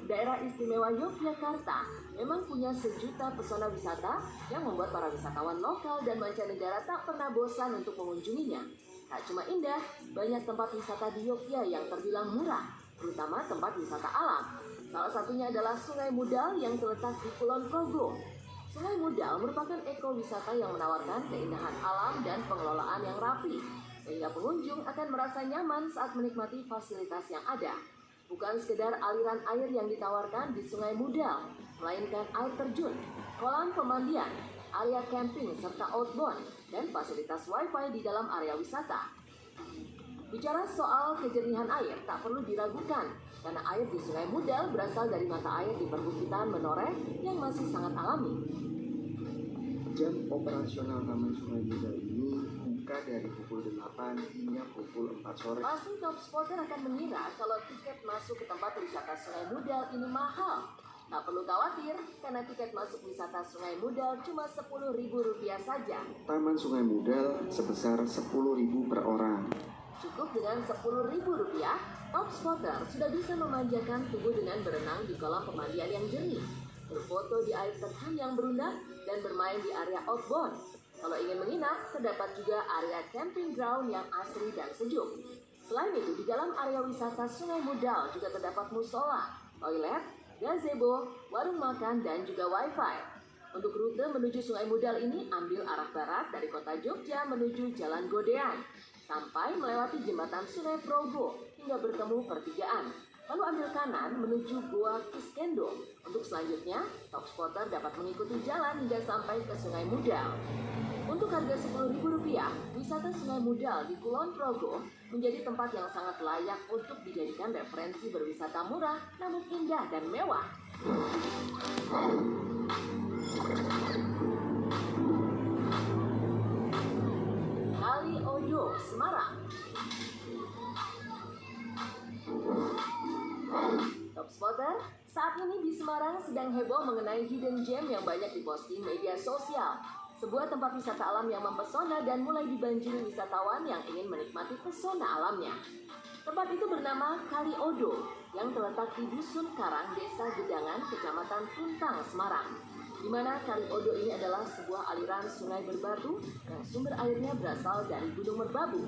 Daerah Istimewa Yogyakarta memang punya sejuta pesona wisata yang membuat para wisatawan lokal dan mancanegara tak pernah bosan untuk mengunjunginya. Tak cuma indah, banyak tempat wisata di Yogyakarta yang terbilang murah, terutama tempat wisata alam. Salah satunya adalah Sungai Mudal yang terletak di Kulon Progo. Sungai Mudal merupakan ekowisata yang menawarkan keindahan alam dan pengelolaan yang rapi, sehingga pengunjung akan merasa nyaman saat menikmati fasilitas yang ada. Bukan sekedar aliran air yang ditawarkan di Sungai Mudal, melainkan air terjun, kolam pemandian, area camping serta outbound, dan fasilitas wifi di dalam area wisata. Bicara soal kejernihan air, tak perlu diragukan, karena air di Sungai Mudal berasal dari mata air di perbukitan Menoreh yang masih sangat alami. Jam operasional Taman Sungai Mudal ini buka dari pukul 8 hingga pukul 4 sore. Pasti top spotter akan mengira kalau tiket masuk ke tempat wisata Sungai Mudal ini mahal. Tak perlu khawatir, karena tiket masuk wisata Sungai Mudal cuma Rp10.000 saja. Taman Sungai Mudal sebesar Rp10.000 per orang. Cukup dengan Rp10.000, top spotter sudah bisa memanjakan tubuh dengan berenang di kolam pemandian yang jernih, berfoto di air terjun yang berundang, dan bermain di area outbound. Kalau ingin menginap, terdapat juga area camping ground yang asri dan sejuk. Selain itu, di dalam area wisata Sungai Mudal juga terdapat musola, toilet, gazebo, warung makan, dan juga wifi. Untuk rute menuju Sungai Mudal ini, ambil arah barat dari kota Jogja menuju Jalan Godean, sampai melewati jembatan Sungai Progo hingga bertemu pertigaan. Lalu ambil kanan menuju Goa Kiskendo. Untuk selanjutnya, top spotter dapat mengikuti jalan hingga sampai ke Sungai Mudal. Untuk harga Rp10.000, wisata Sungai Mudal di Kulon Progo menjadi tempat yang sangat layak untuk dijadikan referensi berwisata murah namun indah dan mewah. Kali Odo, Semarang. Top spotter, saat ini di Semarang sedang heboh mengenai hidden gem yang banyak diposting media sosial. Sebuah tempat wisata alam yang mempesona dan mulai dibanjiri wisatawan yang ingin menikmati pesona alamnya. Tempat itu bernama Kali Odo yang terletak di Dusun Karang, Desa Gedangan, Kecamatan Tuntang, Semarang. Di mana Kali Odo ini adalah sebuah aliran sungai berbatu yang sumber airnya berasal dari Gunung Merbabu.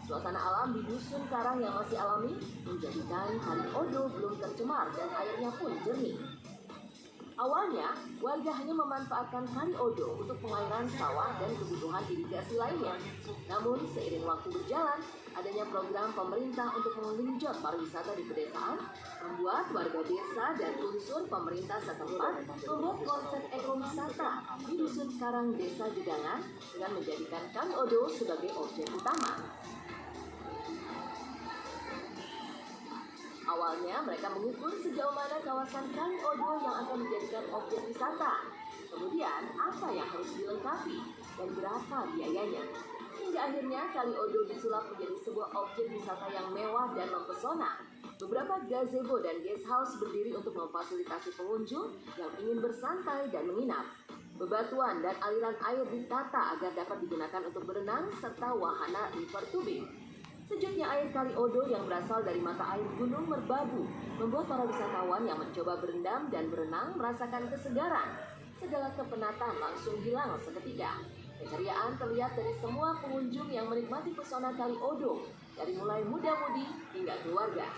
Suasana alam di Dusun Karang yang masih alami menjadikan Kali Odo belum tercemar dan airnya pun jernih. Awalnya, warga hanya memanfaatkan Kali Odo untuk pengairan sawah dan kebutuhan irigasi lainnya. Namun, seiring waktu berjalan, adanya program pemerintah untuk menggenjot pariwisata di pedesaan, membuat warga desa dan unsur pemerintah setempat membuat konsep ekowisata di Dusun Karang, Desa Gedangan dengan menjadikan Kali Odo sebagai objek utama. Awalnya mereka mengukur sejauh mana kawasan Kali Odo yang akan dijadikan objek wisata. Kemudian apa yang harus dilengkapi dan berapa biayanya. Hingga akhirnya Kali Odo disulap menjadi sebuah objek wisata yang mewah dan mempesona. Beberapa gazebo dan guest house berdiri untuk memfasilitasi pengunjung yang ingin bersantai dan menginap. Bebatuan dan aliran air ditata agar dapat digunakan untuk berenang serta wahana river tubing. Sejuknya air Kali Odo yang berasal dari mata air Gunung Merbabu membuat para wisatawan yang mencoba berendam dan berenang merasakan kesegaran. Segala kepenatan langsung hilang seketika. Keceriaan terlihat dari semua pengunjung yang menikmati pesona Kali Odo, dari mulai muda-mudi hingga keluarga.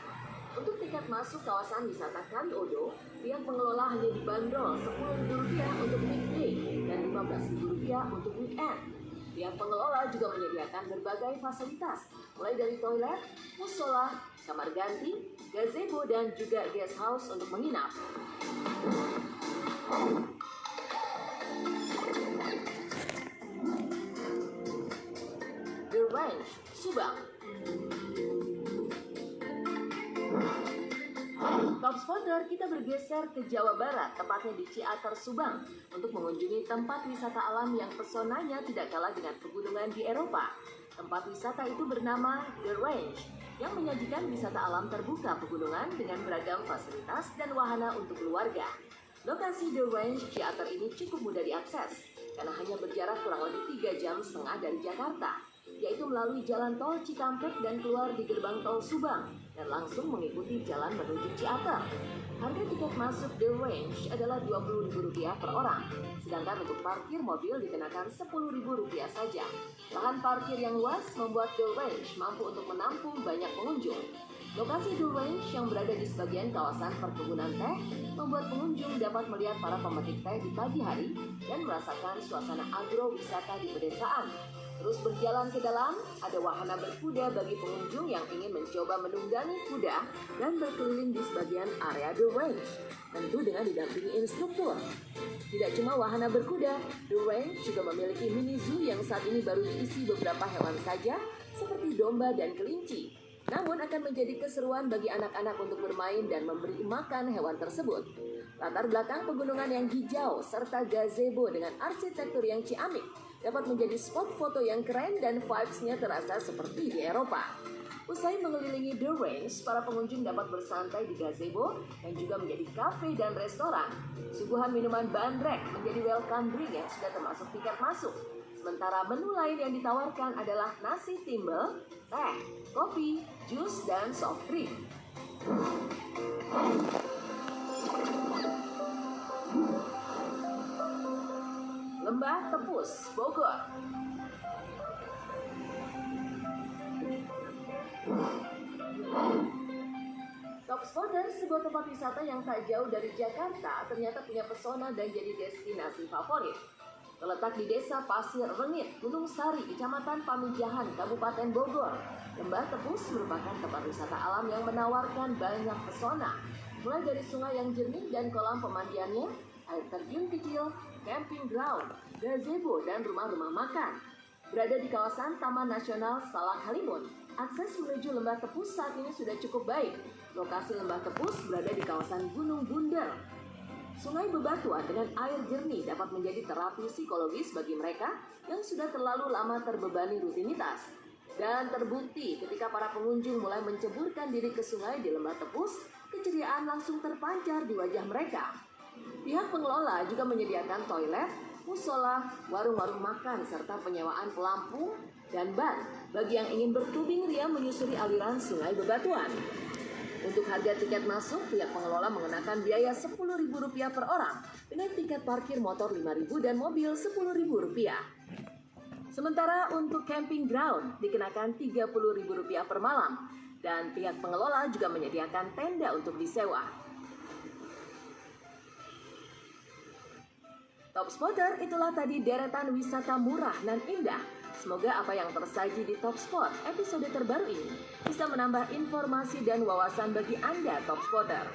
Untuk tiket masuk kawasan wisata Kali Odo, pihak pengelola hanya dibanderol Rp10.000 untuk weekday dan Rp15.000 untuk weekend. Pihak pengelola juga menyediakan berbagai fasilitas, mulai dari toilet, musola, kamar ganti, gazebo, dan juga guest house untuk menginap. The Range, Subang. Top spotter, kita bergeser ke Jawa Barat, tepatnya di Ciater, Subang, untuk mengunjungi tempat wisata alam yang pesonanya tidak kalah dengan pegunungan di Eropa. Tempat wisata itu bernama The Range, yang menyajikan wisata alam terbuka pegunungan dengan beragam fasilitas dan wahana untuk keluarga. Lokasi The Range Ciater ini cukup mudah diakses, karena hanya berjarak kurang lebih 3,5 jam dari Jakarta, yaitu melalui jalan tol Cikampek dan keluar di gerbang tol Subang, dan langsung mengikuti jalan menuju Ciater. Harga tiket masuk The Range adalah Rp20.000 per orang, sedangkan untuk parkir mobil dikenakan Rp10.000 saja. Lahan parkir yang luas membuat The Range mampu untuk menampung banyak pengunjung. Lokasi The Range yang berada di sebagian kawasan perkebunan teh membuat pengunjung dapat melihat para pemetik teh di pagi hari dan merasakan suasana agrowisata di pedesaan. Terus berjalan ke dalam, ada wahana berkuda bagi pengunjung yang ingin mencoba menunggangi kuda dan berkeliling di sebagian area The Range, tentu dengan didampingi instruktur. Tidak cuma wahana berkuda, The Range juga memiliki mini zoo yang saat ini baru diisi beberapa hewan saja, seperti domba dan kelinci. Namun akan menjadi keseruan bagi anak-anak untuk bermain dan memberi makan hewan tersebut. Latar belakang pegunungan yang hijau serta gazebo dengan arsitektur yang ciamik dapat menjadi spot foto yang keren dan vibes-nya terasa seperti di Eropa. Usai mengelilingi The Range, para pengunjung dapat bersantai di gazebo dan juga menjadi kafe dan restoran. Suguhan minuman bandrek menjadi welcome drink yang sudah termasuk tiket masuk. Sementara menu lain yang ditawarkan adalah nasi timbel, teh, kopi, jus, dan soft drink. Lembah Tepus, Bogor. Top Spotter, sebuah tempat wisata yang tak jauh dari Jakarta, ternyata punya pesona dan jadi destinasi favorit. Terletak di Desa Pasir Rengit, Gunung Sari, Kecamatan Pamijahan, Kabupaten Bogor. Lembah Tepus merupakan tempat wisata alam yang menawarkan banyak pesona. Mulai dari sungai yang jernih dan kolam pemandiannya, air terjun kecil, camping ground, gazebo, dan rumah-rumah makan. Berada di kawasan Taman Nasional Salak Halimun, akses menuju Lembah Tepus saat ini sudah cukup baik. Lokasi Lembah Tepus berada di kawasan Gunung Bunder. Sungai Bebatuan dengan air jernih dapat menjadi terapi psikologis bagi mereka yang sudah terlalu lama terbebani rutinitas. Dan terbukti ketika para pengunjung mulai menceburkan diri ke sungai di Lembah Tepus, keceriaan langsung terpancar di wajah mereka. Pihak pengelola juga menyediakan toilet, musola, warung-warung makan, serta penyewaan pelampung dan bar bagi yang ingin bertubing ria menyusuri aliran Sungai Bebatuan. Untuk harga tiket masuk, pihak pengelola mengenakan biaya Rp10.000 per orang dengan tiket parkir motor Rp5.000 dan mobil Rp10.000. Sementara untuk camping ground dikenakan Rp30.000 per malam dan pihak pengelola juga menyediakan tenda untuk disewa. Top Spotter, itulah tadi deretan wisata murah dan indah. Semoga apa yang tersaji di Top Spot episode terbaru ini bisa menambah informasi dan wawasan bagi Anda Top Spotter.